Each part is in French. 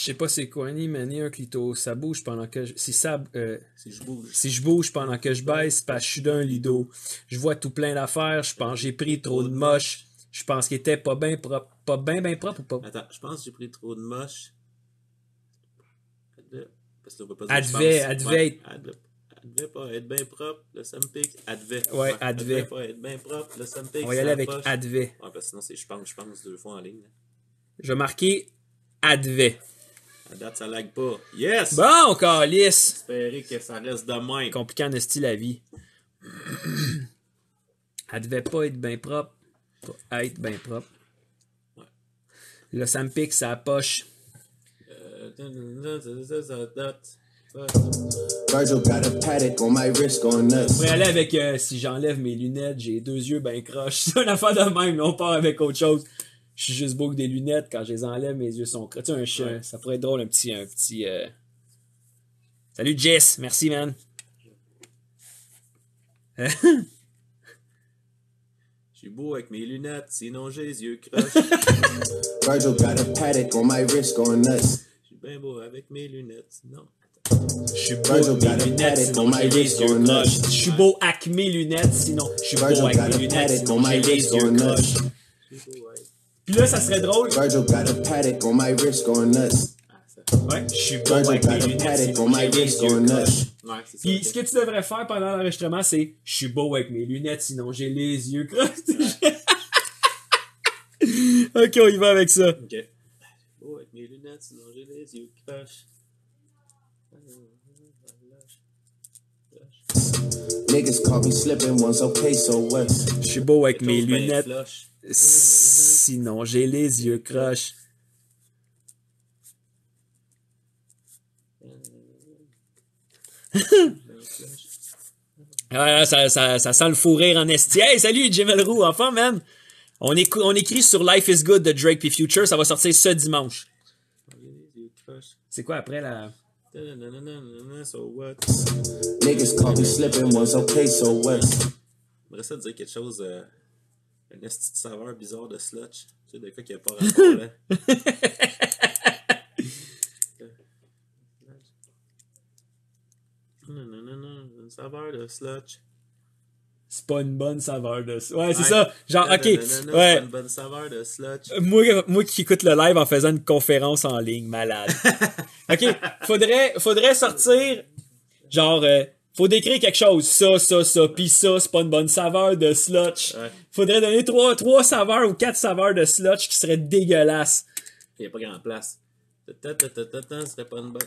Je sais pas c'est quoi, ni mani un clito. Ça bouge pendant que je... Si ça... Si je bouge pendant que je baisse, parce que je suis d'un lido. Je vois tout plein d'affaires, je pense que j'ai pris trop de moche. Je pense qu'il était pas bien propre. Pas bien propre ou pas? Attends, je pense que j'ai pris trop de moche. Parce que on peut pas dire Advait. Advait pas être bien propre, là ça me pique. Advait. Ouais, advait. Advait pas être bien propre, là ça me pique. On va y aller avec advait. Ouais, parce que sinon c'est je pense 2 fois en ligne. Là. Je vais marquer advait. À date, ça lag pas. Yes! Bon, calice! Espérer que ça reste de même. Compliquant en esti la vie. Elle devait pas être bien propre. Pas être bien propre. Ouais. Là, ça me pique sa poche. Virgil got a paddock on my wrist going nuts. Je pourrais aller avec si j'enlève mes lunettes, j'ai 2 yeux ben croches. C'est une affaire de même, on part avec autre chose. Je suis juste beau que des lunettes, quand je les enlève, mes yeux sont croches. Tu sais, un chien, ouais. Ça pourrait être drôle, un petit Salut Jess, merci man. Je suis beau avec mes lunettes, sinon j'ai les yeux croches. Virgil got a paddock on my wrist going nuts. Je suis bien beau avec mes lunettes, sinon... Je suis beau avec mes lunettes, sinon j'ai les yeux croches. Je suis beau avec mes lunettes, sinon je suis beau avec mes lunettes, sinon j'ai les yeux croches. Puis là, ça serait drôle. Virgil got a paddock on my wrist going nuts. Ouais, je suis beau avec mes lunettes, sinon j'ai les yeux croches. Ouais, c'est ça. Puis ce que tu devrais faire pendant l'enregistrement, c'est je suis beau avec mes lunettes, sinon j'ai les yeux croches. Ok, on y va avec ça. Ok. Beau avec mes lunettes, sinon j'ai les yeux croches. Niggas caught me slipping once, okay, so what? Je suis beau avec mes Chose ben lunettes, flush. sinon j'ai les yeux croches. Ah, ça sent le fou rire en esti. Hey, salut Jim Elroux, enfin man. On écrit sur Life is Good de Drake puis Future, ça va sortir ce dimanche. C'est quoi après la... So what? Niggas caught me slipping once, okay, so what? J'aimerais ça dire quelque chose, une petite saveur bizarre de slotch. Tu sais, des fois qu'il n'y a pas rapport là. Une saveur de slotch. C'est pas une bonne saveur de... Ouais, c'est ça. Genre, ok. Ouais. Une bonne saveur de slotch. Moi qui écoute le live en faisant une conférence en ligne, malade. Ok, faudrait sortir, genre, faut décrire quelque chose, ça, pis ça, c'est pas une bonne saveur de slotch. Ouais. Faudrait donner 3 saveurs ou 4 saveurs de slotch qui seraient dégueulasses. Il n'y a pas grand place. Ça serait pas une bonne...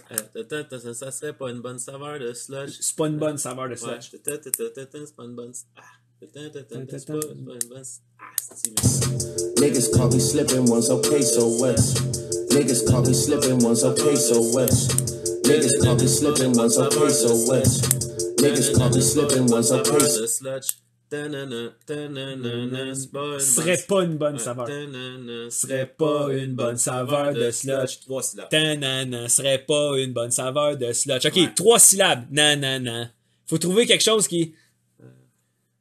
ça serait pas une bonne saveur de sludge. C'est pas une bonne saveur de Ouais. slotch. C'est pas une bonne... C'est pas une bonne... Niggas caught me slipping once, okay, so what? Niggas caught me slipping once, okay, so what? Niggas caught me slipping once, okay, so what? Niggas caught me slipping once, okay, so Serait pas une bonne saveur. Serait pas une bonne saveur de slotch. 3 syllabes. Tanana, serait pas une bonne saveur de slotch. Ok, Ouais. 3 syllabes. Nanana. Faut trouver quelque chose qui...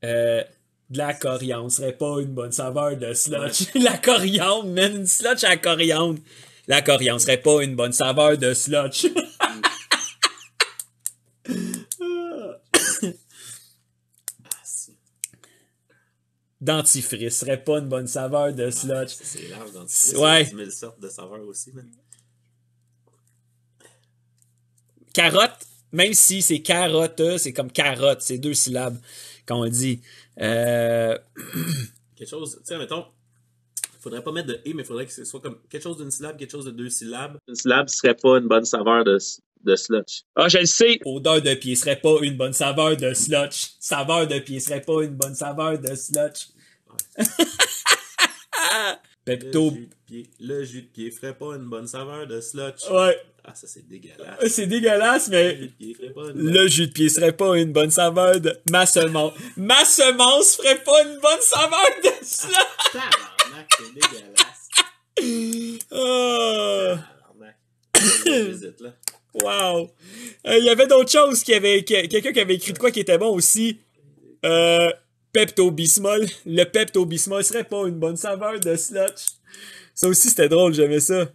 de la coriandre. Serait pas une bonne saveur de slotch. La coriandre, man. Une slotch à la coriandre. La coriandre serait pas une bonne saveur de slotch. Dentifrice serait pas une bonne saveur de slotch. C'est large dans Ouais. 10 000 sortes de saveurs aussi, man. Carotte, même si c'est carotte, c'est comme carotte, c'est 2 syllabes quand on le dit. Quelque chose, tu sais, mettons, faudrait pas mettre de « et », mais faudrait que ce soit comme quelque chose d'une syllabe, quelque chose de 2 syllabes. Une syllabe serait pas une bonne saveur de slotch. Ah, je le sais. Odeur de pied serait pas une bonne saveur de slotch. Saveur de pied serait pas une bonne saveur de slotch. Pepto. Le jus de pied ferait pas une bonne saveur de slotch. Ouais. Ah, ça, c'est dégueulasse. C'est dégueulasse, Le mais jus de pied ferait pas une le jus de pied serait pas une bonne saveur de... Ma semence. Ma semence ferait pas une bonne saveur de slotch. Tabarnak, c'est dégueulasse. Oh. Tabarnak. Je visite, là. Wow. Il y avait d'autres choses quelqu'un qui avait écrit de quoi qui était bon aussi. Pepto-Bismol. Le Pepto-Bismol serait pas une bonne saveur de slotch. Ça aussi, c'était drôle, j'aimais ça.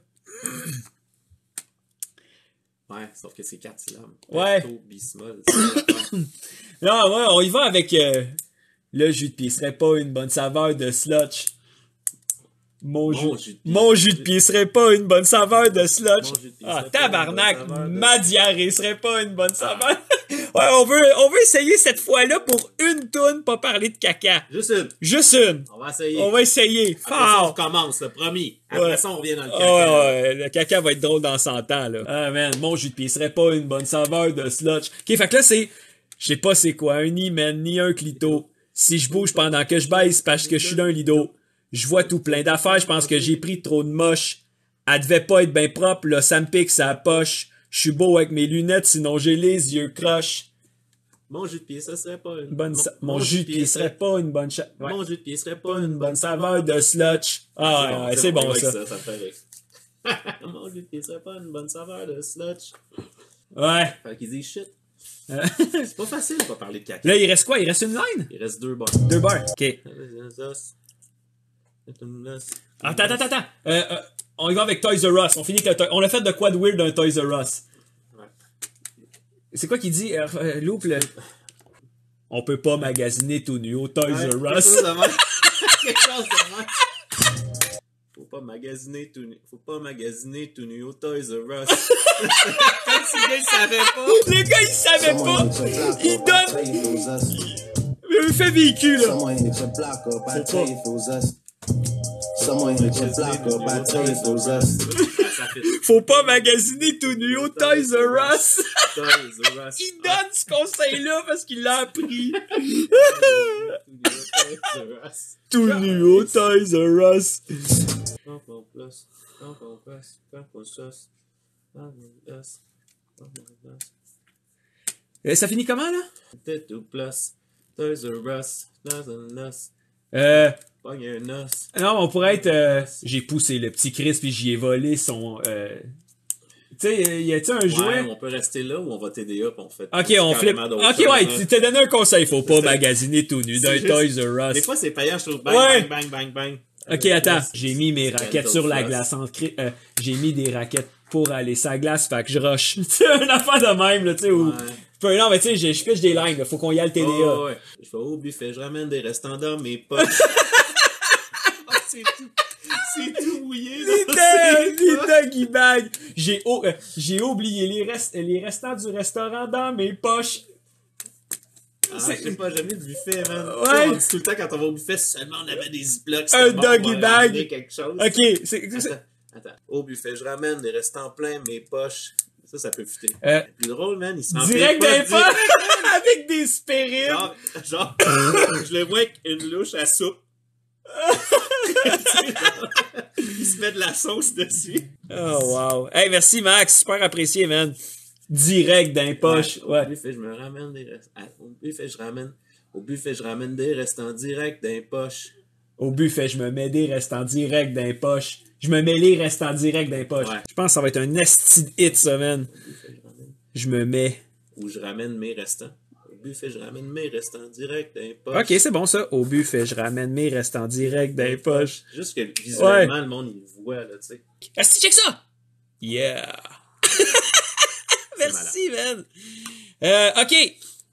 Ouais, sauf que c'est 4 syllabes. Ouais. Pecto bismol. Non, ouais, on y va avec le jus de pied. Ce serait pas une bonne saveur de slotch. Mon jus de pied serait pas une bonne saveur de slotch. Ah, tabarnak, ma diarrhée serait pas une bonne saveur. Ouais, on veut essayer cette fois-là pour une toune, pas parler de caca. Juste une. On va essayer. Après ça, on commence, le promis. Après ça, on revient dans le caca. Ouais, le caca va être drôle dans 100 ans, là. Ah, man, mon jus de pied serait pas une bonne saveur de slotch. Ok, fait que là, je sais pas c'est quoi, un hymen, ni un clito. Si je bouge pendant que je baisse parce que je suis d'un lido. Je vois tout plein d'affaires, je pense que j'ai pris trop de moche. Elle devait pas être bien propre, là, ça me pique sa poche. Je suis beau avec mes lunettes, sinon j'ai les yeux croches. Mon jus de pied, ça serait pas une bonne Mon jus de pied serait pas une bonne Mon jus de pied serait pas une bonne saveur de slotch. Ah ouais, c'est bon ça. Ça fait rire. Mon jus de pied serait pas une bonne saveur de slotch. Ouais. Fait qu'ils disent shit. C'est pas facile de pas parler de caca. Là, il reste quoi? Il reste une line? Il reste 2 bars. 2 bars. OK. Attends. On y va avec Toys R Us. On finit avec on a fait de quoi de weird d'un Toys R Us? Ouais. C'est quoi qu'il dit? Loupe le... On peut pas magasiner tout nu au Toys R Us. Quelque chose de mal. Faut pas magasiner tout nu au Toys R Us. Le gars, il savait pas. Il donne... Il fait véhicule, là. Faut pas magasiner tout nu au Toys R Us. Il donne ce conseil-là parce qu'il l'a appris. Tout nu au Toys R Us. Ça finit comment, là? Non, on pourrait être... j'ai poussé le petit Chris puis j'y ai volé son... Tu sais, y a-t-il un jouet? On peut rester là ou on va t'aider up, on fait... Ok, on flippe. Ok, ouais, tu t'es donné un conseil. Faut pas magasiner tout nu d'un Toys R Us. Des fois, c'est payant, je trouve. Bang. Ok, attends. J'ai mis mes raquettes sur la glace. J'ai mis des raquettes pour aller sur la glace, fait que je rush. Tu sais, une affaire de même, là, tu sais, où... Non, mais tu sais, je pitch des lines, là. Faut qu'on y aille le TDA. Ouais. Je vais au buffet, je ramène des restants dans mes poches. C'est tout mouillé, là. Les doggy bags. J'ai oublié les restants du restaurant dans mes poches. Je sais pas, jamais de buffet, man. Ouais. On dit tout le temps quand on va au buffet, seulement on avait des ziplocs. Un doggy bag. Quelque chose. Ok, Attends. Au buffet, je ramène des restants pleins mes poches. Ça peut fitter. Plus drôle, man, il se rend direct d'un pas avec des spérides. Genre, je le vois avec une louche à soupe. Il se met de la sauce dessus. Oh, wow. Hey, merci, Max. Super apprécié, man. Direct d'un poche. Ouais. Au buffet, je me ramène des restants. Au buffet, je ramène des restants direct d'un poche. Au buffet, je me mets des restants direct d'un poche. Je me mets les restants direct d'un poche. Ouais. Je pense que ça va être un esti hit, ça, man. Je me mets... Ou je ramène mes restants. Au buffet, je ramène mes restants direct d'un poche. Ok, c'est bon, ça. Au buffet, je ramène mes restants direct d'un poche. Juste que visuellement, le monde, il le voit, là, tu sais. Esti, check ça! Yeah! Merci, man! Ok.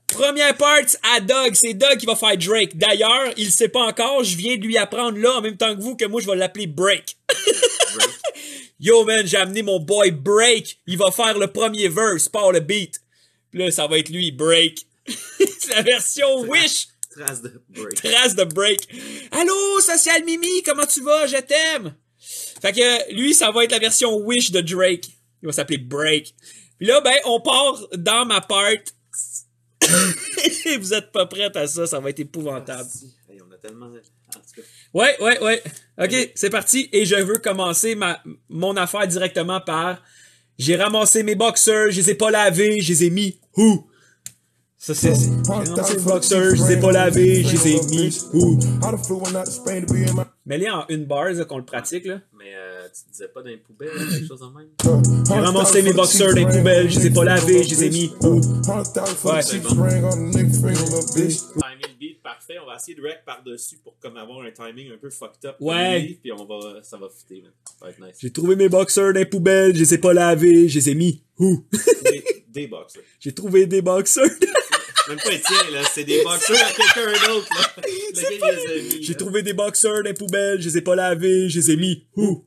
Première part à Doug. C'est Doug qui va faire Drake. D'ailleurs, il sait pas encore. Je viens de lui apprendre là, en même temps que vous, que moi, je vais l'appeler Break. Yo, man, j'ai amené mon boy Break. Il va faire le premier verse, par le beat. Puis là, ça va être lui, Break. C'est la version Wish. Trace de Break. Allô, Social Mimi, comment tu vas? Je t'aime. Fait que lui, ça va être la version Wish de Drake. Il va s'appeler Break. Puis là, ben, on part dans ma part. Vous êtes pas prêts à ça, ça va être épouvantable. Hey, on a tellement... Ouais. Ok, c'est parti. Et je veux commencer mon affaire directement par... J'ai ramassé mes boxers, je les ai pas lavés, je les ai mis où? Ça, c'est... J'ai ramassé mes boxers, je les ai pas lavés, je les ai mis où? Mets-les en une barre, là, qu'on le pratique, là. Mais tu disais pas dans les poubelles, quelque chose en même? J'ai ramassé mes boxers dans les poubelles, je les ai pas lavés, je les ai mis où? Ouais, c'est bon. Timing le beat, parfait. On va essayer de rec par-dessus pour comme avoir un timing un peu fucked up. Ouais. Puis ça va fitter, man. Ça va être nice. J'ai trouvé mes boxers dans les poubelles, je les ai pas lavés, je les ai mis Où? Des boxers. J'ai trouvé des boxers. Même pas Étienne, là. C'est des boxers à quelqu'un d'autre, là. Lequel il les a mis, J'ai là. trouvé des boxers dans les poubelles, je les ai pas lavés, je les ai mis. Où?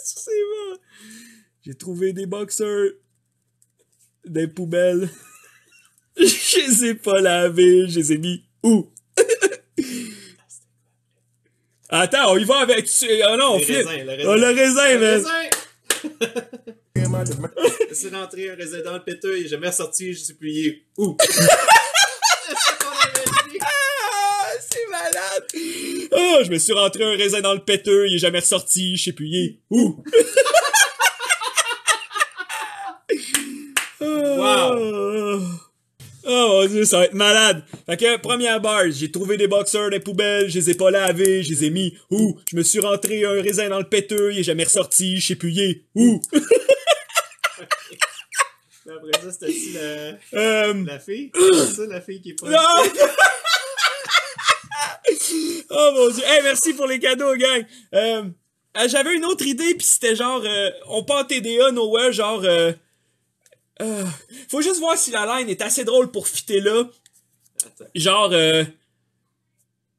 C'est bon. J'ai trouvé des boxers dans les poubelles. Je les ai pas lavés, je les ai mis. Où? Attends, on y va avec... Oh non, on Le flippe. raisin, le raisin. Oh, le raisin, Le man. raisin! Je suis rentré un raisin dans le péteux, il est jamais ressorti, je suis plié. Où? C'est ça qu'on avait dit. Ah, c'est malade. Oh, je me suis rentré un raisin dans le péteux, il est jamais ressorti, je sais plus, il est où? Wow. Oh mon dieu, ça va être malade. Fait que, première barre, j'ai trouvé des boxers dans les poubelles, je les ai pas lavés, je les ai mis où? Je me suis rentré un raisin dans le péteux, il est jamais ressorti, je sais plus, il est où? Après ça, c'était aussi la fille? C'est ça, la fille qui est pas... Non! Oh mon dieu. Hey, merci pour les cadeaux, gang. J'avais une autre idée, pis c'était genre, on part TDA nowhere, genre, faut juste voir si la line est assez drôle pour fitter là. Attends. Genre,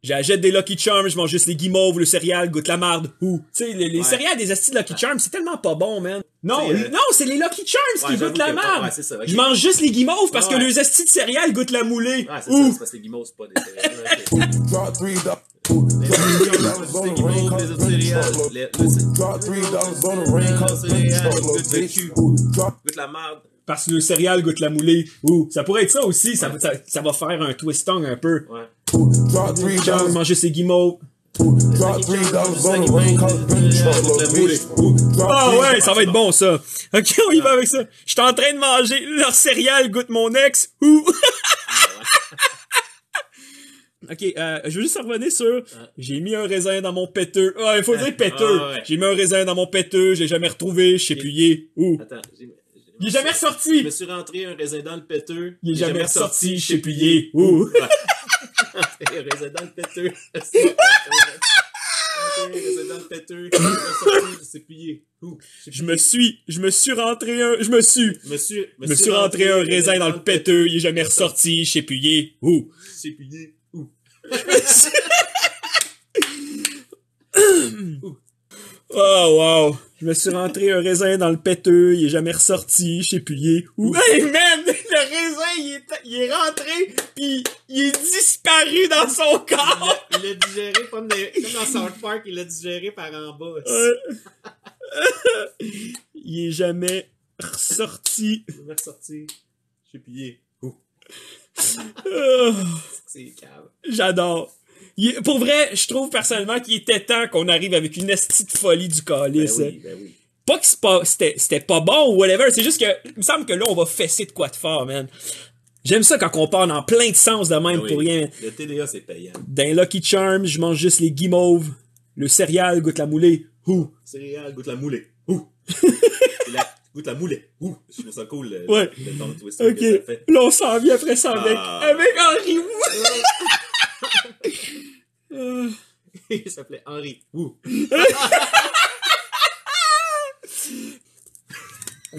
j'achète des Lucky Charms, je mange juste les guimauves, le céréal goûte la marde. Ou, tu sais, les céréales des astis de Lucky Charms, c'est tellement pas bon, man. Non, non, c'est les Lucky Charms qui goûtent la marde. Ouais, c'est ça, ok. Je mange juste les guimauves parce que Ouais. les astis de céréales goûtent la moulée. Ouais, c'est Ou, ça, c'est parce que les guimauves, c'est pas des céréales. Ok. Drop $3. Les guimauves, les autres céréales. Drop $3 on the rain Les car céréales, truck, goûte le cul, Drop goûte la marde. parce que le céréal goûte la moulée. Ou, ça pourrait être ça aussi, ça va faire un twist-tongue un peu. Ouais. drop Genre, $3 manger ses guimauves. drop $3 on the rain car truck, bitch. Drop Ah $3 ouais, ça va être bon ça. Ok, on y va avec ça. Je suis en train de manger leur céréal goûte mon ex. Ou. Ok, je veux juste revenir sur. J'ai mis un raisin dans mon péteux. Ah, il faut dire péteux. Ah, ouais. J'ai mis un raisin dans mon péteux, je l'ai jamais retrouvé, je sais plus il est où. Attends, Il est jamais Je ressorti. me suis rentré un raisin dans le péteux. Il est jamais ressorti, je sais plus il est où. Un raisin dans le péteux. Un raisin dans le péteux. Il est ressorti, je sais plus il est où. Je me suis rentré un. Je me suis rentré un raisin dans le péteux, il est jamais ressorti, je sais plus il est où. Je sais plus il est où. Oh wow! Je me suis rentré un raisin dans le péteux, il est jamais ressorti, je sais plus il est où. Hey man! Le raisin, il est rentré, pis il est disparu dans son corps! Il l'a digéré comme dans South Park, il l'a digéré par en bas. Il est jamais ressorti. Il est ressorti. Je sais plus il est où. Oh, C'est cave. j'adore. Pour vrai, je trouve personnellement qu'il était temps qu'on arrive avec une estie de folie du calice. Ben oui. Pas que c'était pas bon ou whatever, c'est juste que, il me semble que là, on va fesser de quoi de fort, man. J'aime ça quand on part dans plein de sens de même Ben pour oui. rien. Le TDA, c'est payant. Dans Lucky Charms, je mange juste les guimauves. Le céréal goûte la moulée. Ouh. Céréales, goûte la moulée. Ouh. Goûte la moulée. Ouh. Je trouve ça cool, le ton twist Ok. que ça fait. Là, on s'en vient après ça avec Henri Wu. Il s'appelait Henri. Ouh.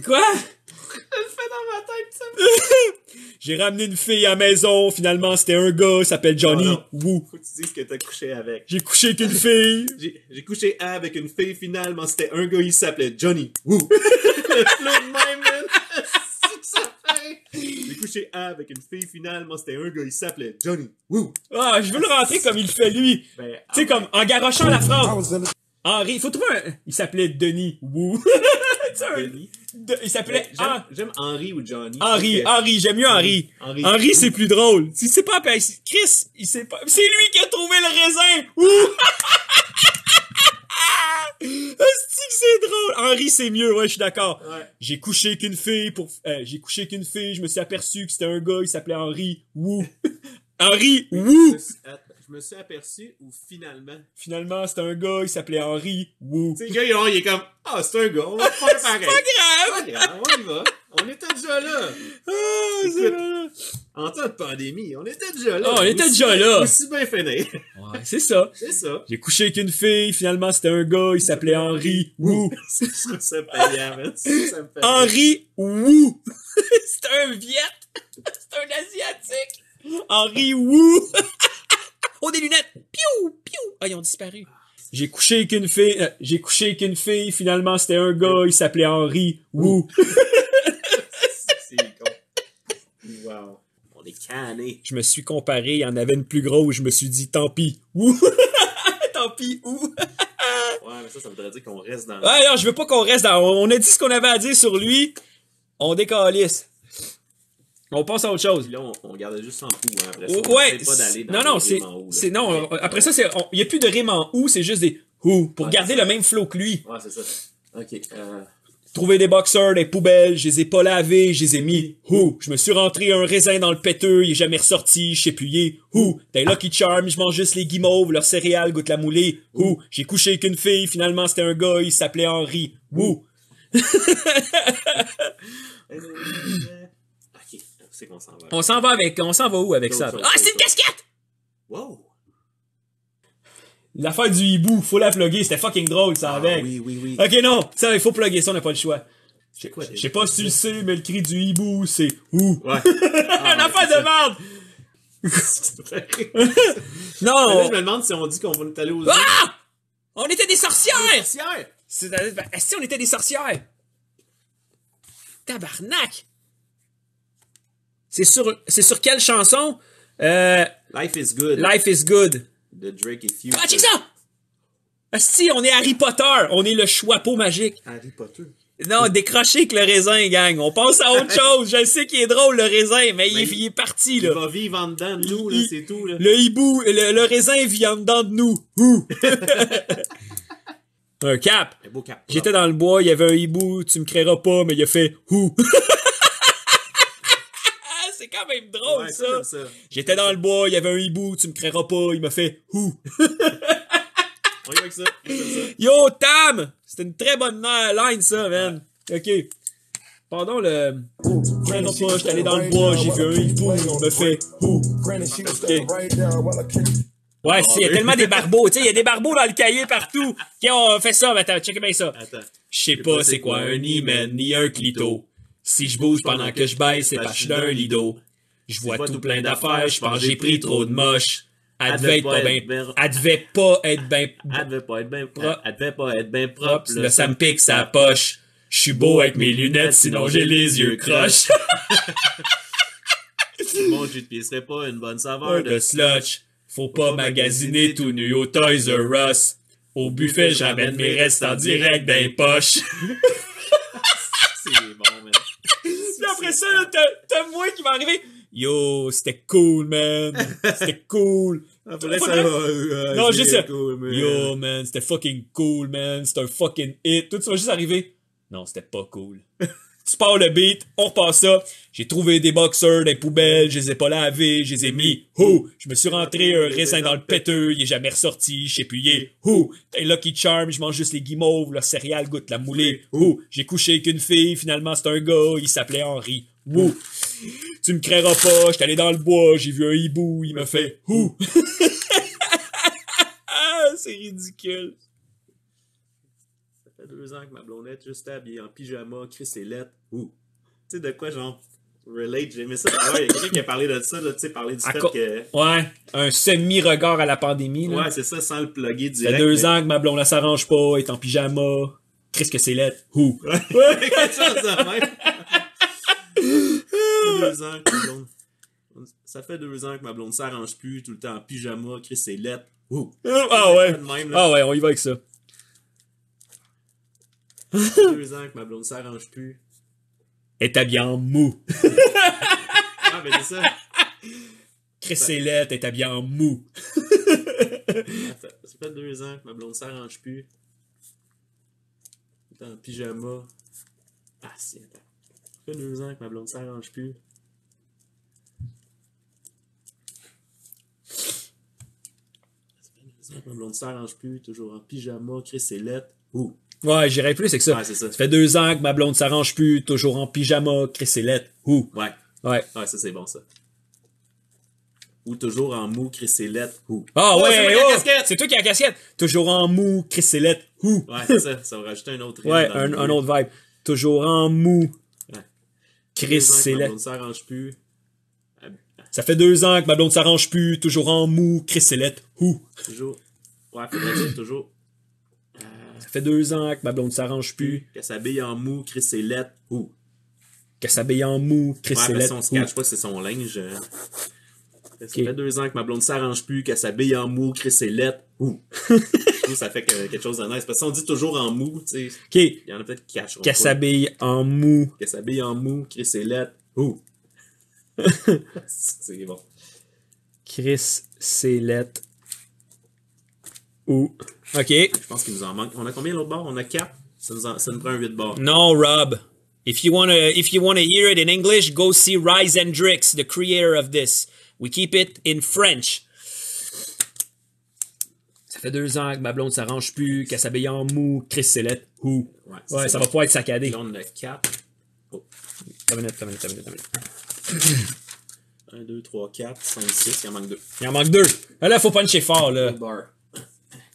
Quoi? Je le fais dans ma tête, ça. J'ai ramené une fille à la maison. Finalement, c'était un gars. Il s'appelle Johnny Oh Wu. Faut que tu dises que t'as couché avec. J'ai couché avec une fille. J'ai couché avec une fille, finalement, c'était un gars, il s'appelait Johnny. Ouh. Le flow de même, man. C'est que ça fait. J'ai couché avec une fille, finalement, c'était un gars, il s'appelait Johnny. Ouh. Ah, je veux le rentrer comme il le fait lui. Ben, Tu sais, comme en garochant la I phrase. was in the Henri, il faut trouver un... Il s'appelait Denis Wu. Tu sais, Denis. il s'appelait... J'aime Henri ou Johnny. Henri, j'aime mieux Henri. Henri, c'est plus drôle. Si c'est pas... Chris, il sait pas... C'est lui qui a trouvé le raisin. Ouh! Asti que c'est drôle. Henri, c'est mieux, ouais, je suis d'accord. Ouais. J'ai couché avec une fille je me suis aperçu que c'était un gars, il s'appelait Henri Wu. Henri Wu! Je me suis aperçu où Finalement, c'était un gars, il s'appelait Henri Wu. Tu sais, le gars, il est comme, c'est un gars, on va le faire pareil. Pas grave! Pas grave, on y va. On était déjà là. Ah, c'est Écoute, malade. En temps de pandémie, on était déjà là. Oh, on était déjà là. Aussi bien finir. Ouais, c'est ça. C'est ça. J'ai couché avec une fille, finalement c'était un gars, il s'appelait Henri Wu. C'est ça payant, man. Ça me fait Henri Wu. C'est un Viet. C'est un Asiatique. Henri Wu. Oh, des lunettes. Piou, piou. Ah, ils ont disparu. J'ai couché avec une fille, finalement c'était un gars, il s'appelait Henri Wu. C'est con. Wow. On est canné. Je me suis comparé, il y en avait une plus grosse, je me suis dit tant pis. Wu. Tant pis, Wu. Ouais, mais ça voudrait dire qu'on reste dans... Ouais, non, je veux pas qu'on reste dans... On a dit ce qu'on avait à dire sur lui. On décalisse. On passe à autre chose. Puis là, on garde juste en pou, hein, après ça. Ouais. On pas d'aller dans Non, les c'est... rimes en haut, là. c'est non, après ça, il y a plus de rime en ou, c'est juste des ou pour Ouais, garder c'est le même flow que lui. Ouais, c'est ça. Ok. Trouver des boxeurs, des poubelles, je les ai pas lavés, je les ai mis ou. Je me suis rentré un raisin dans le péteux, il est jamais ressorti, je sais plus il est ou. T'es Lucky Charm, je mange juste les guimauves, leurs céréales goûtent la moulée ou. J'ai couché avec une fille, finalement c'était un gars, il s'appelait Henri ou. Ok, c'est qu'on s'en va. On s'en va où avec ça? D'autres Ah, choses, c'est une d'autres casquette! Wow! L'affaire du hibou, faut la plugger, c'était fucking drôle ça avec. Oui. Ok non, ça il faut plugger ça, on n'a pas le choix. C'est quoi? Je sais pas si tu le sais, mais le cri du hibou, c'est ou. Ouais. Une affaire de merde! Là, Non! je me demande si on dit qu'on va nous aller aux Ah! On était des sorcières! sorcières! Si on était des sorcières! Tabarnak! C'est sur quelle chanson? Life is good. Life is good. De Drake et Future. Ah, check ça! Si, on est Harry Potter, on est le choix-peau magique. Harry Potter. Non, décrochez avec le raisin, gang. On passe à autre chose. Je sais qu'il est drôle, le raisin, mais il est parti, Il là. va vivre en dedans de nous, là, c'est tout, là. Le hibou, le raisin vit en dedans de nous. Ouh. Un cap. Un beau cap. J'étais dans le bois, il y avait un hibou, tu me créeras pas, mais il a fait ouh. C'est quand même drôle, Ouais, ça. comme ça. J'étais dans le bois, il y avait un hibou, tu me créeras pas, il m'a fait ouh. On y va avec ça. On y va avec ça. Yo, Tam! C'était une très bonne line, ça, man. Ok. Pardon le... Non, pas, j'étais allé dans le bois, j'ai vu un hibou, il me fait ouh. Ouais, il y a tellement des barbeaux, tu sais, il y a des barbeaux dans le cahier partout. Ok, on fait ça, attends, check bien ça. Attends. Je sais pas c'est quoi un hymen ni un clito. Si je bouge pendant que je baisse, c'est parce que je suis d'un lido. Je vois tout plein d'affaires, je pense que j'ai pris trop de moche. Elle devait être pas bien. Elle devait pas être bien Elle devait pas être bien propre. Elle devait pas être bien propre. propre. Là, ça me pique sa poche. Je suis beau avec mes lunettes, sinon j'ai les yeux croches. Mon jus de pied serait pas une bonne saveur De slotch. Faut pas magasiner tout nu au Toys R Us. Au buffet, j'amène mes restes en direct d'un poche. C'est bon, man. Puis après ça, là, t'as moi qui va arriver. Yo, c'était cool, man. C'était cool. Non, juste ça. Yo, man, c'était fucking cool, man. C'était un fucking hit. Tout ça va juste arriver. Non, c'était pas cool. Tu pars le beat, on repart ça. J'ai trouvé des boxeurs, des poubelles, je les ai pas lavés, je les ai mis. Je me suis rentré un raisin dans le péteux, il est jamais ressorti, je sais plus, il est. T'es Lucky Charm, je mange juste les guimauves, le céréale goûte la moulée. J'ai couché avec une fille, finalement c'est un gars, il s'appelait Henri. Tu me créeras pas, j'étais allé dans le bois, j'ai vu un hibou, il m'a fait. C'est ridicule. Ça fait 2 ans que ma blondette juste habillée en pyjama, Chris et lettres. Tu sais de quoi, genre, relate, j'ai aimé ça. Ah ouais, il y a quelqu'un qui a parlé de ça, là, tu sais, parler du fait que... Ouais, un semi-regard à la pandémie, là. Ouais, c'est ça, sans le plugger Ça direct. fait 2 ans que ma blonde, elle s'arrange pas, elle est en pyjama. Chris que c'est lettre. Ouais, quelque chose de même. Ça fait 2 ans que ma blonde s'arrange plus, tout le temps en pyjama, Chris c'est lettre. Ah ouais. Même, Ah ouais, on y va avec ça. Ça fait 2 ans que ma blonde s'arrange plus. Elle est habillée en mou. Ah, ben c'est ça. Chris c'est lettre, elle est habillée en mou. Ça fait 2 ans que ma blonde s'arrange plus. Tout le temps en pyjama. Ah, si, attends. Ça fait 2 ans que ma blonde s'arrange plus. Ma blonde s'arrange plus, toujours en pyjama, Chris et lettres. Ouais, j'irais plus avec ça. Ouais, c'est ça. Ça fait 2 ans que ma blonde s'arrange plus, toujours en pyjama, Chris et lettre. Ouais. Ouais. Ouais, ça c'est bon ça. Ou toujours en mou, Chris et lettres, who. Ah Oh, ouais, c'est moi qui ai la oh, casquette! c'est toi qui as la casquette. Toujours en mou, Chris Célette. Who? Ouais, c'est ça. Ça va rajouter un autre. Ouais, rime dans le un milieu. autre vibe. Toujours en mou. Ouais. Chris 2 ans que ma Célette. blonde s'arrange plus. Ça fait 2 ans que ma blonde s'arrange plus. Toujours en mou, Chris Célette. Who? Toujours. Ouais, faudrait dire toujours. Ça fait 2 ans que ma blonde s'arrange plus. Qu'elle s'habille en mou, Chris et lettres, who. Qu'elle s'habille en mou, Chris Ouais, après Célette. ça, on se cache pas que c'est son linge. Ça fait 2 ans que ma blonde s'arrange plus, qu'elle s'habille en mou, Chris et lettres, who. Je trouve ça fait quelque chose de nice. Parce que si on dit toujours en mou, tu sais, Ok. il y en a peut-être qui cacheront Qu'elle pas. s'habille en mou. Qu'elle s'habille en mou, Chris et lettres, who. C'est bon. Chris Célette. Ou. Ok. Je pense qu'il nous en manque. On a combien l'autre bord? On a 4. Ça nous prend un 8 bord. No, Rob. If you wanna hear it in English, go see Rise Hendrix, the creator of this. We keep it in French. Ça fait 2 ans que ma blonde s'arrange plus, qu'elle s'habille en mou, Chris Célette. Who? Ouais, ça va pas être saccadé. Là, on a 4. T'as une minute. 1, 2, 3, 4, 5, 6. Il en manque 2. Il en manque 2. Là, faut puncher fort, là. Bar.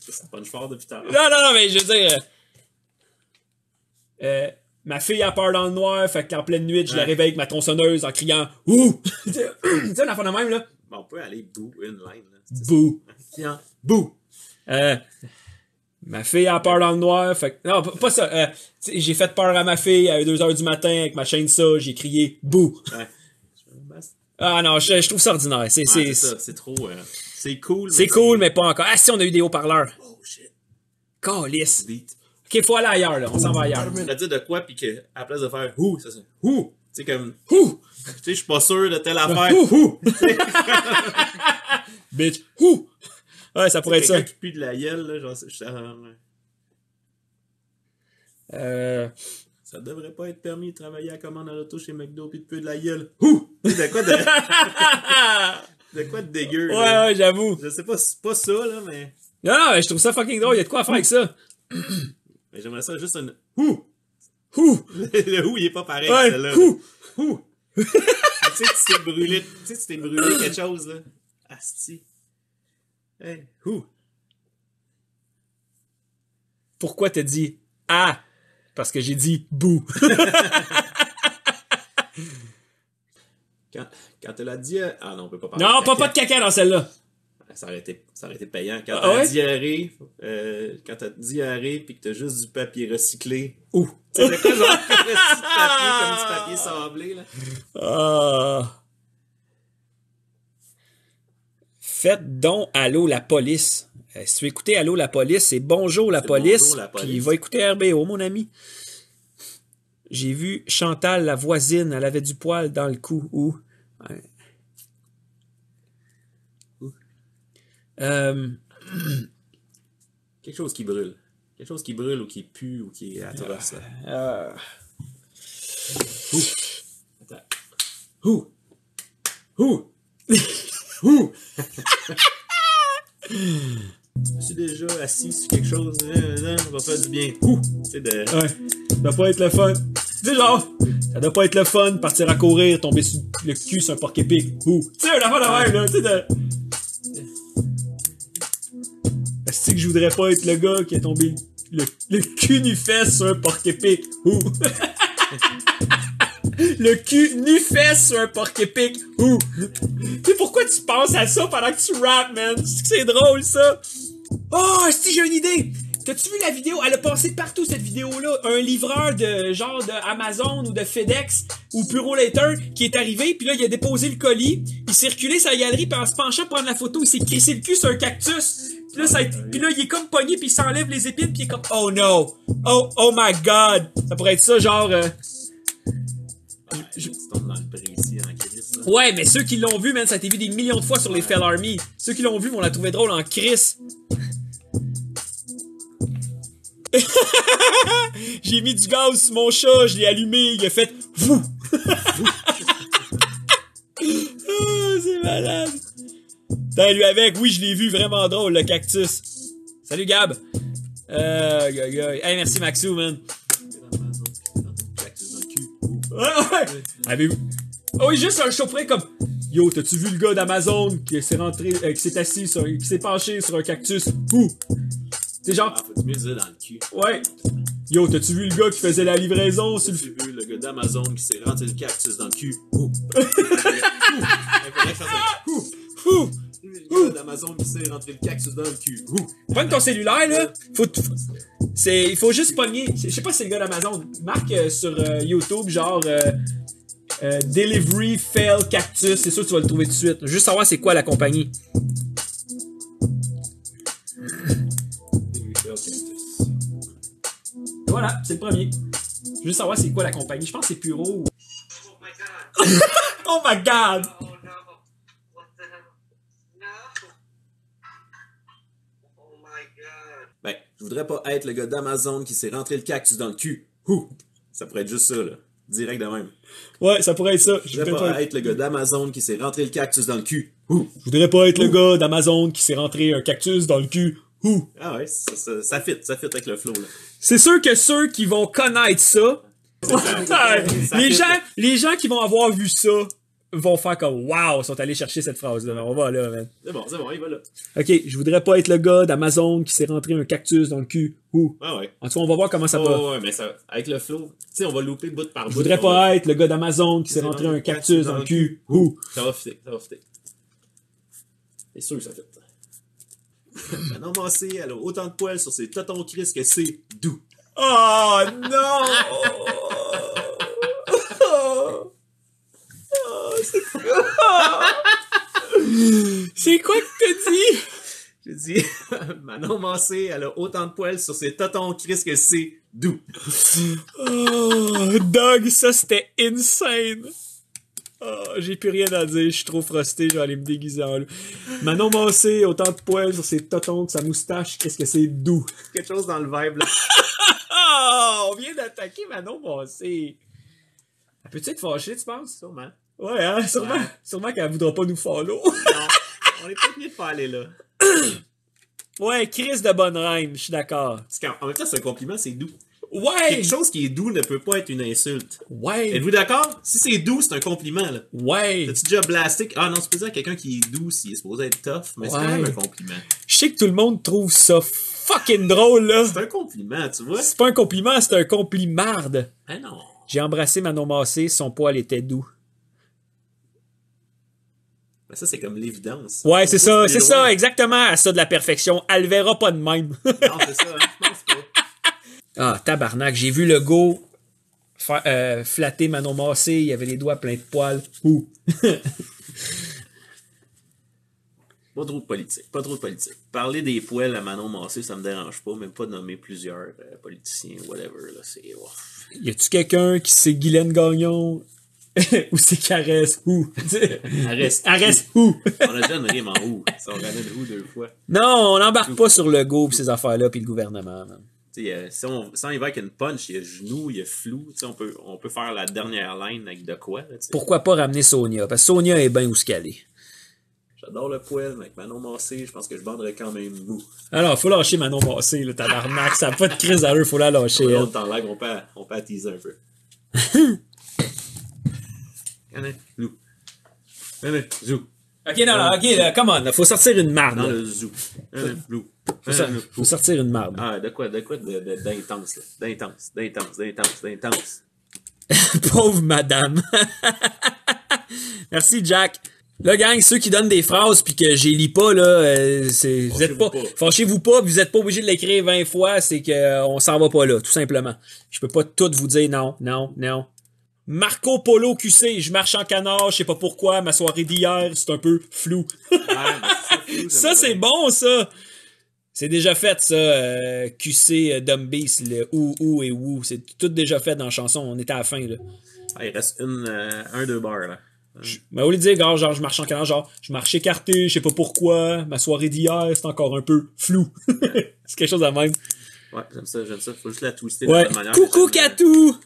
Ça punch fort depuis tard. Non, mais je veux dire... ma fille a peur dans le noir, fait qu'en pleine nuit, je la réveille avec ma tronçonneuse en criant « Ouh! » Tu sais, une affaire de même, là. Bon, on peut aller boo une line. Là. Bouh! Tiens, boo! Ma fille a peur dans le noir, fait que... Non, pas ça. Tu sais, j'ai fait peur à ma fille à 2h du matin avec ma chaîne ça, j'ai crié « Bouh! Ouais. » Ah non, je trouve ça ordinaire. C'est ça, c'est trop... c'est cool. c'est cool, mais pas encore. Ah si, on a eu des haut-parleurs. Oh, shit. Calice. Beat. Ok, faut aller ailleurs, là. On s'en va ailleurs. On va dire de quoi, puis que, à la place de faire « who », ça c'est « who ». Tu sais, comme... Ouh! Tu sais, je suis pas sûr de telle affaire. Ouh! Bitch. Ouh! Ouais, ça pourrait être ça. Quelqu'un qui pue de la gueule, là, genre... Ça devrait pas être permis de travailler à commande à l'auto chez McDo pis de puer de la gueule. Ouh! De quoi de... de quoi de dégueu, là. Ouais, j'avoue. Je sais pas, c'est pas ça, là, mais... Non, je trouve ça fucking drôle. Il y a de quoi à faire avec ça. Mais j'aimerais ça juste un... Ouh! Ouh! Le ouh, il est pas pareil, Ouais, celle-là. ouh! Ouh! Tu sais que tu t'es brûlé quelque chose, là. Asti. Hey, ouh! Pourquoi t'as dit « Ah! » Parce que j'ai dit « Bouh! » Quand elle a dit... Ah non, on peut pas parler. Non, de pas de caca dans celle-là. Ça aurait été payant. Quand Ah t'as ouais? diarrhée, quand t'as diarrhée pis que t'as juste du papier recyclé. Ouh! Tu sais, de quoi, genre, un petit papier comme du papier sablé, là. Ah. Faites donc Allô la police. Si tu veux écouter Allô la police, c'est Bonjour la C'est police. Bonjour la police. Puis va écouter RBO, mon ami. J'ai vu Chantal, la voisine, elle avait du poil dans le cou. Où? Ouais. Quelque chose qui brûle. Quelque chose qui brûle ou qui pue ou qui est atroce. Là. Ouh. Attends. Ouh. Ouh. Ouh. Je suis déjà assis sur quelque chose, ça va faire du bien. Ouh. Tu sais, de... Ouais. Ça doit pas être le fun. Tu sais, genre, ça doit pas être le fun, partir à courir, tomber sur le cul sur un porc-épic. Ouh. Tu sais, une affaire de même, là, tu sais, de... Est-ce que je voudrais pas être le gars qui a tombé le cul nu-fesse sur un porc-épic? Ouh. Le cul nu-fesse sur un porc-épic. Ouh. Tu sais pourquoi tu penses à ça pendant que tu rappes, man? C'est drôle, ça. Oh, si j'ai une idée. T'as-tu vu la vidéo? Elle a passé partout, cette vidéo-là. Un livreur de genre de Amazon ou de FedEx ou Purolator qui est arrivé, puis là, il a déposé le colis. Il s'est reculé sur la galerie, puis en se penchant pour prendre la photo, il s'est crissé le cul sur un cactus. Puis là, puis là, il est comme pogné, puis il s'enlève les épines, puis il est comme « Oh no! Oh my God! » Ça pourrait être ça, genre... Tu tombes dans le précis en crise, là. Ouais, mais ceux qui l'ont vu, man, ça a été vu des millions de fois sur les Fell Army. Ceux qui l'ont vu vont la trouver drôle en crise. J'ai mis du gaz sur mon chat, je l'ai allumé, il a fait « Vous! » C'est malade. T'as lui avec, oui, je l'ai vu, vraiment drôle, le cactus. Salut Gab. Hey, merci Maxou, man. Ouais. Avez-vous... Oh oui, juste un chaufferet comme... Yo, t'as-tu vu le gars d'Amazon qui s'est rentré, qui s'est assis sur, qui s'est penché sur un cactus? Où? C'est genre, Ah, faut-tu mieux dire dans le cul. ouais. Yo, t'as-tu vu le gars qui faisait la livraison sur le... J'ai vu le gars d'Amazon qui s'est rentré le cactus dans le cul. Ouh. Il faudrait que je fasse un ouh. Ouh! Le gars d'Amazon qui s'est rentré le cactus dans le cul. Ouh. Pogne ton cellulaire, là. Il faut juste pogner. Je sais pas si c'est le gars d'Amazon. Marque sur YouTube, genre Delivery Fail Cactus. C'est sûr que tu vas le trouver tout de suite. Juste savoir c'est quoi la compagnie. Voilà, c'est le premier. Juste savoir c'est quoi la compagnie. Je pense que c'est Puro. Oh my god. Oh my god! Oh no. What the hell? No. Oh my god. Ben, je voudrais pas être le gars d'Amazon qui s'est rentré le cactus dans le cul. Ouh. Ça pourrait être juste ça, là. Direct de même. Ouais, ça pourrait être ça. Je voudrais pas être le gars d'Amazon qui s'est rentré le cactus dans le cul. Ouh. Je voudrais pas être le gars d'Amazon qui s'est rentré un cactus dans le cul. Ouh. Ah ouais, ça fit avec le flow, là. C'est sûr que ceux qui vont connaître ça, les gens qui vont avoir vu ça vont faire comme wow, sont allés chercher cette phrase-là. On va là, man. C'est bon, il va là. Ok, je voudrais pas être le gars d'Amazon qui s'est rentré un cactus dans le cul. Ouh. Ah ouais. En tout cas, on va voir comment ça va. Ouais, mais ça, avec le flow, tu sais, on va louper bout par bout. Je voudrais pas être le gars d'Amazon qui s'est rentré un cactus dans le cul. Ouh. Ça va fitter. C'est sûr que ça fit. Manon Massé, elle a autant de poils sur ses totons Chris que c'est doux. Oh non! C'est quoi que t'as dit? J'ai dit, Manon Massé, elle a autant de poils sur ses totons Chris que c'est doux. Oh, Doug, ça c'était insane. Oh, j'ai plus rien à dire, je suis trop frosté, je vais aller me déguiser en loup. Manon Massé, autant de poils sur ses totons que sa moustache, qu'est-ce que c'est doux. Quelque chose dans le vibe, là. Oh, on vient d'attaquer Manon Massé. Elle peut-tu être fâchée, tu penses? Sûrement. Ouais, hein, sûrement. Ouais. Sûrement qu'elle voudra pas nous follow. Non, on est peut-être mieux de pas aller là. Ouais, Chris de bonne reine, je suis d'accord. Parce qu'en même temps, c'est un compliment, c'est doux. Ouais! Quelque chose qui est doux ne peut pas être une insulte. Ouais! Êtes-vous d'accord? Si c'est doux, c'est un compliment, là. Ouais! T'as-tu déjà blasté? Ah non, c'est pas dire à quelqu'un qui est doux s'il est supposé être tough, mais c'est quand Ouais. même un compliment. Je sais que tout le monde trouve ça fucking drôle, là. C'est un compliment, tu vois? C'est pas un compliment, c'est un complimarde. Ah non. J'ai embrassé Manon Massé, son poil était doux. Mais ça, c'est comme l'évidence. Ouais, c'est ça, Faut c'est aller ça, loin. exactement, à ça de la perfection. Elle le verra pas de même. Non, c'est ça, hein, je pense pas. Ah, tabarnak, j'ai vu le go flatter Manon Massé, il avait les doigts pleins de poils. Ouh. Pas trop de politique, pas trop de politique. Parler des poils à Manon Massé, ça me dérange pas, même pas de nommer plusieurs politiciens, whatever, là, c'est... Oh. Y a-tu quelqu'un qui sait Guylaine Gagnon? Ou c'est Caresse? Ou? Arrête où? On a déjà une rime en ou. Ça, on ramène ou deux fois. Non, on n'embarque pas sur le go pis ces affaires-là pis le gouvernement, man. Tu sais, si on y va avec une punch, il y a genou, il y a flou, tu sais, on peut faire la dernière line avec de quoi, là, tu sais. Pourquoi pas ramener Sonia? Parce que Sonia est bien où ce qu'elle est. J'adore le poil, mais avec Manon Massé, je pense que je vendrais quand même mou. Alors, faut lâcher Manon Massé, là, tabarnak. Ça n'a pas de crise à eux, faut la lâcher, elle. L'autre temps lag, on peut attiser un peu. Zou. Zou. Ok, non, ok, là, come on, là, faut sortir une marde. Dans Là. le zou. Zou. Faut sortir une marde. Ah, de quoi d'intense, là. D'intense. Pauvre madame. Merci, Jack. Là, gang, ceux qui donnent des phrases puis que j'y lis pas, là, vous êtes pas, fâchez-vous pas, vous êtes pas obligé de l'écrire 20 fois, c'est que on s'en va pas là, tout simplement. Je peux pas tout vous dire non. Marco Polo QC, je marche en canard, je sais pas pourquoi, ma soirée d'hier, c'est un peu flou. Ça, c'est bon, ça! C'est déjà fait, ça, QC, Dumb Beast, le ou et wou, c'est tout déjà fait dans la chanson, on était à la fin, là. Ah, il reste deux bars, là. Mais au lieu de dire, genre, je marche en canard, genre, je marche écarté, je sais pas pourquoi, ma soirée d'hier, c'est encore un peu flou. C'est quelque chose de même. Ouais, j'aime ça, faut juste la twister Ouais. de la manière. Coucou Katou!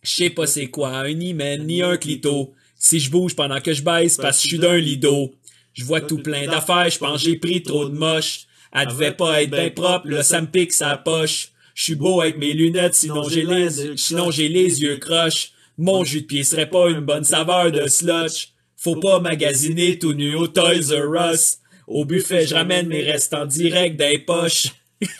Je sais pas c'est quoi un hymen ni un clito. Si je bouge pendant que je baisse, parce que je suis d'un lido. Je vois tout plein d'affaires, je pense j'ai pris trop de moche. Elle devait pas être bien propre, là ça me pique sa poche. Je suis beau avec mes lunettes, sinon j'ai les yeux croches. Mon jus de pied serait pas une bonne saveur de slotch. Faut pas magasiner tout nu au Toys R Us. Au buffet, je ramène mes restants direct dans les poches.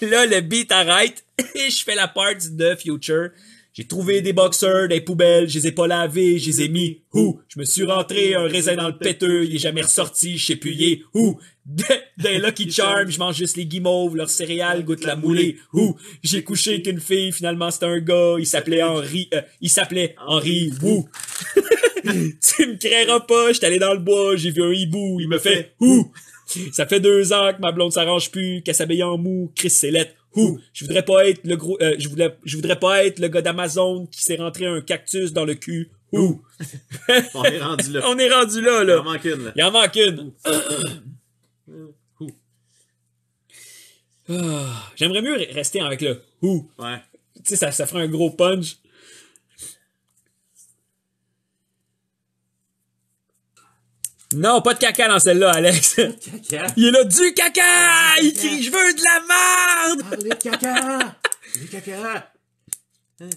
Là, le beat arrête et je fais la part de Future. J'ai trouvé des boxers, des poubelles, je les ai pas lavés, je les ai mis où? Je me suis rentré un raisin dans le péteux, il est jamais ressorti, je sais plus il est où? Des Lucky Charms, je mange juste les guimauves, leurs céréales goûtent la moulée. Où? J'ai couché qu'une fille, finalement c'était un gars, il s'appelait Henri Wou. Tu me créeras pas, j'étais allé dans le bois, j'ai vu un hibou, il me fait où? Ça fait 2 ans que ma blonde s'arrange plus, qu'elle s'habille en mou, Chris c'est lettre. Je voudrais pas être le gros, je voudrais pas être le gars d'Amazon qui s'est rentré un cactus dans le cul. On est rendu là. On est rendu là, Il là. en manque une, là. Il en manque une. J'aimerais mieux rester avec le who. Ouais. Tu sais, ça ferait un gros punch. Non, pas de caca dans celle-là, Alex. Caca. Il est là, du caca! Il crie, je veux de la merde! Les caca! Les caca! Hein?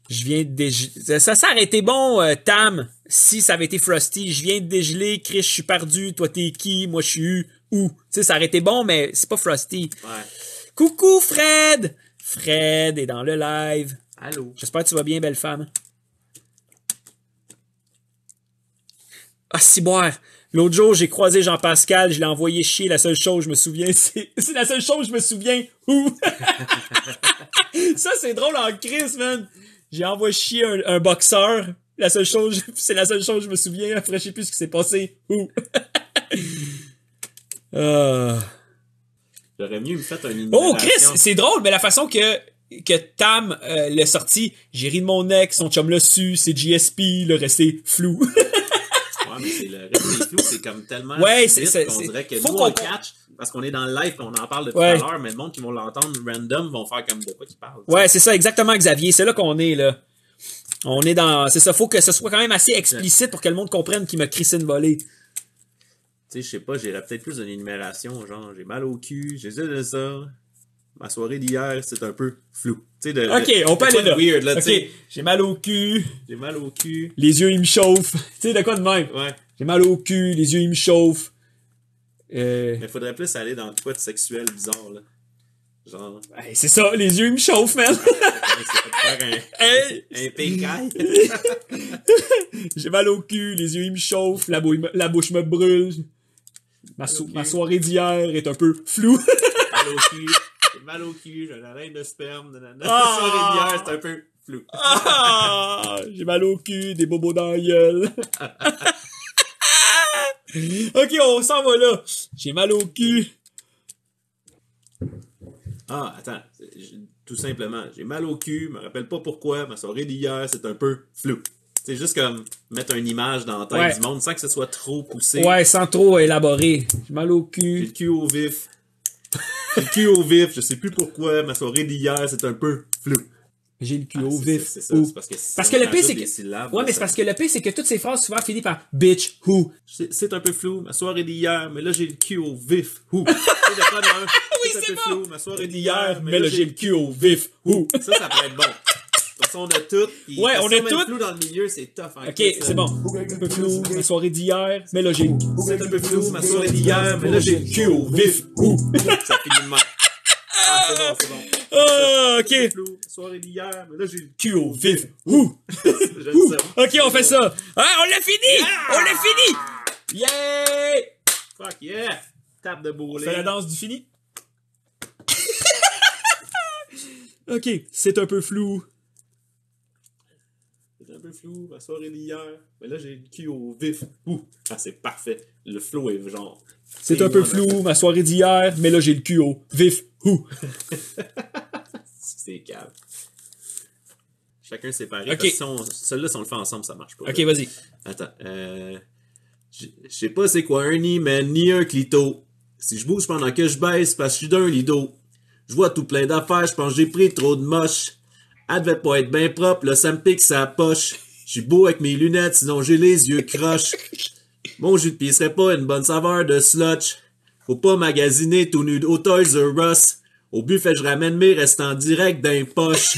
Je viens de dégeler. Ça aurait été bon, Tam, si ça avait été Frosty. Je viens de dégeler, Chris, je suis perdu. Toi, t'es qui? Moi, je suis où? Tu sais, ça aurait été bon, mais c'est pas Frosty. Ouais. Coucou, Fred! Fred est dans le live. Allô? J'espère que tu vas bien, belle femme. Ah, ciboire! L'autre jour, j'ai croisé Jean-Pascal, je l'ai envoyé chier, la seule chose, je me souviens, c'est la seule chose, je me souviens, où? Ça, c'est drôle en crise, man! J'ai envoyé chier un boxeur, c'est la seule chose, je me souviens, après, je sais plus ce qui s'est passé, où? J'aurais mieux me fait un Oh, Chris, c'est drôle, mais la façon que Tam l'a sorti, j'ai ri de mon ex, son chum l'a su, c'est GSP, le resté flou. Ouais, mais c'est le reste des flous, c'est comme tellement Ouais, vite qu'on dirait que faut nous, qu'on on le catch, parce qu'on est dans le live et on en parle depuis tout Ouais. à l'heure, mais le monde qui vont l'entendre random vont faire comme de quoi qu'ils parlent. Ouais, c'est ça, exactement, Xavier. C'est là qu'on est, là. On est dans... C'est ça, faut que ce soit quand même assez explicite pour que le monde comprenne qu'il m'a crissé une volée. Tu sais, je sais pas, j'irais peut-être plus d'une énumération, genre, j'ai mal au cul, j'ai de ça. Ma soirée d'hier, c'est un peu flou. Tu sais, Ok, on peut aller là. Weird, là, tu Ok, sais. j'ai mal au cul, J'ai mal au cul. les yeux, ils me chauffent. Tu sais, de quoi de même? Ouais. J'ai mal au cul, les yeux, ils me chauffent. Mais faudrait plus aller dans quoi de sexuel bizarre, là. Genre, Hey, c'est ça, les yeux, ils me chauffent, man. c'est pas faire Hey! un pécaille. J'ai mal au cul, les yeux, ils me chauffent, la bouche me brûle. Ma soirée d'hier est un peu floue. Mal au cul. J'ai mal au cul, j'ai un reine de sperme. Nanana. Ah! Soirée d'hier, c'est un peu flou. Ah, j'ai mal au cul, des bobos dans la gueule. Ok, on s'en va là. J'ai mal au cul. Ah, attends. Tout simplement, j'ai mal au cul, me rappelle pas pourquoi, ma soirée d'hier, c'est un peu flou. C'est juste comme mettre une image dans la tête Ouais. du monde sans que ce soit trop poussé. Ouais, sans trop élaborer. J'ai mal au J'ai le cul. cul au vif. J'ai le cul au vif, je sais plus pourquoi, ma soirée d'hier, c'est un peu flou. J'ai le cul Ah, au c'est vif. ça, c'est ça, Ouh. c'est parce que si Parce on que le pire, ajoute c'est des que... syllabes, Ouais, là, mais c'est parce que le pire, c'est que toutes ces phrases souvent finissent par bitch, who. C'est un peu flou, ma soirée d'hier, mais là j'ai le cul au vif. Ouh. Tu sais, de quoi, non? C'est un c'est peu bon. flou, ma soirée D'hier, d'hier, mais là, j'ai le cul au vif. Who. Ça peut être bon. De toute façon, on a tout. Puis Ouais, on si a met tout. le flou dans le milieu, c'est tough. Hein, Ok, c'est bon. Un peu flou, ma soirée d'hier, mais là, j'ai le... C'est un peu flou, ma soirée d'hier, mais là j'ai le cul au vif. Ouh. Ça finit de même. Ah, c'est bon. Ah, ok. C'est flou, ma soirée d'hier, mais là j'ai le Cul au vif. Who. J'aime ça. Ok, on fait ça. Ah, on l'a fini! On l'a fini! Yeah! Fuck yeah! Tape de On fait la bowling. danse du fini. Ok, c'est un peu flou. C'est un peu flou, ma soirée d'hier, mais là j'ai le cul au vif. Ouh. Ah, c'est parfait. Le flow est genre. C'est un peu flou, ma soirée d'hier, mais là j'ai le cul au vif. Who. C'est calme. Chacun séparé. Ok. Parce que celui-là, si on le fait ensemble, ça marche pas. Ok, vas-y. Attends. Je sais pas c'est quoi un nid, mais ni un clito. Si je bouge pendant que je baisse, parce que je suis d'un lido. Je vois tout plein d'affaires, je pense que j'ai pris trop de moche. Elle devait pas être bien propre, là, ça me pique sa poche. Je suis beau avec mes lunettes, sinon j'ai les yeux croches. Mon jus de pied serait pas une bonne saveur de slotch. Faut pas magasiner tout nu au Toys R Us. Au buffet, je ramène mes restants direct d'un poche.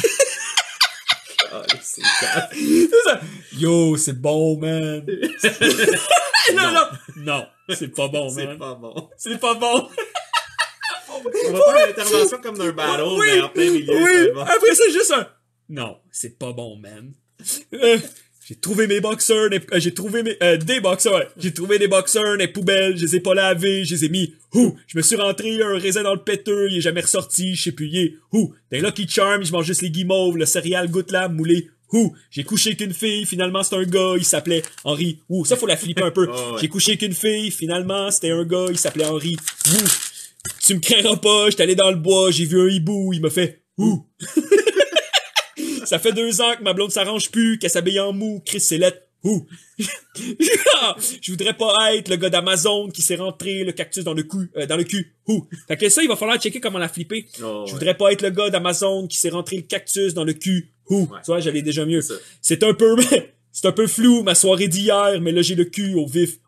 c'est calme. C'est ça. Yo, c'est bon, man. Non, c'est pas bon, C'est man. pas bon. C'est pas bon. On va faire l'intervention comme d'un battle, mais en plein milieu, oui. c'est bon. Après, c'est juste un... Non, c'est pas bon, man. J'ai trouvé mes boxeurs, j'ai trouvé des boxeurs, ouais. J'ai trouvé des boxeurs dans les poubelles, je les ai pas lavés, je les ai mis, je me suis rentré un raisin dans le péteux, il est jamais ressorti, je sais plus, il est, dans Lucky Charms, je mange juste les guimauves, le céréal goûte la moulé, j'ai couché avec une fille, finalement c'est un gars, il s'appelait Henri, ça faut la flipper un peu, Oh, ouais. j'ai couché avec une fille, finalement c'était un gars, il s'appelait Henri, tu me craindras pas, j'étais allé dans le bois, j'ai vu un hibou, il m'a fait, Ça fait 2 ans que ma blonde s'arrange plus, qu'elle s'habille en mou, Chris c'est lettre. Je voudrais pas être le gars d'Amazon qui s'est rentré le cactus dans le cul. Fait que ça, il va falloir checker comment la flipper. Oh, Je voudrais pas être le gars d'Amazon qui s'est rentré le cactus dans le cul. Tu vois, j'allais déjà mieux. C'est ça. C'est un peu flou ma soirée d'hier, mais là j'ai le cul au vif.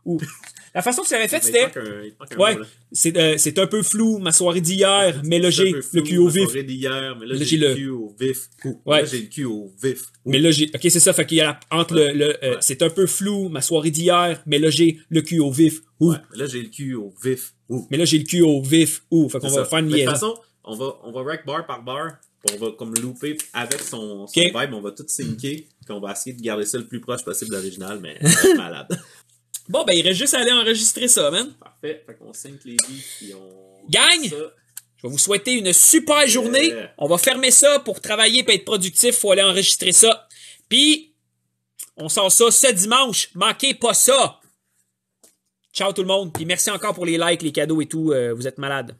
La façon que ça avait fait, Mais c'était... il manque un Ouais, mot, là. c'est un peu flou ma soirée d'hier, mais là C'est un j'ai peu le flou, cul au ma vif. soirée d'hier, mais là, Là, j'ai le cul au vif. Ouais. Là, j'ai le cul au vif. Mais là, ok, c'est ça, fait qu'il y a entre Ouais. c'est un peu flou, ma soirée d'hier, mais là, j'ai le cul au vif. Ouais, mais là, j'ai le cul au vif. Mais là, j'ai le cul au vif. Fait qu'on C'est va ça. faire une Mais de toute liaison. façon, on va rack bar par bar, puis on va comme looper avec son Ok. vibe, on va tout syncer, puis on va essayer de garder ça le plus proche possible de l'original, mais c'est malade. Bon, ben, il reste juste à aller enregistrer ça, man. Parfait, fait qu'on sync les beats, puis on... Gang! ça. Je vais vous souhaiter une super journée. Yeah. On va fermer ça pour travailler et être productif. Faut aller enregistrer ça. Puis, on sort ça ce dimanche. Manquez pas ça. Ciao tout le monde. Puis merci encore pour les likes, les cadeaux et tout. Vous êtes malades.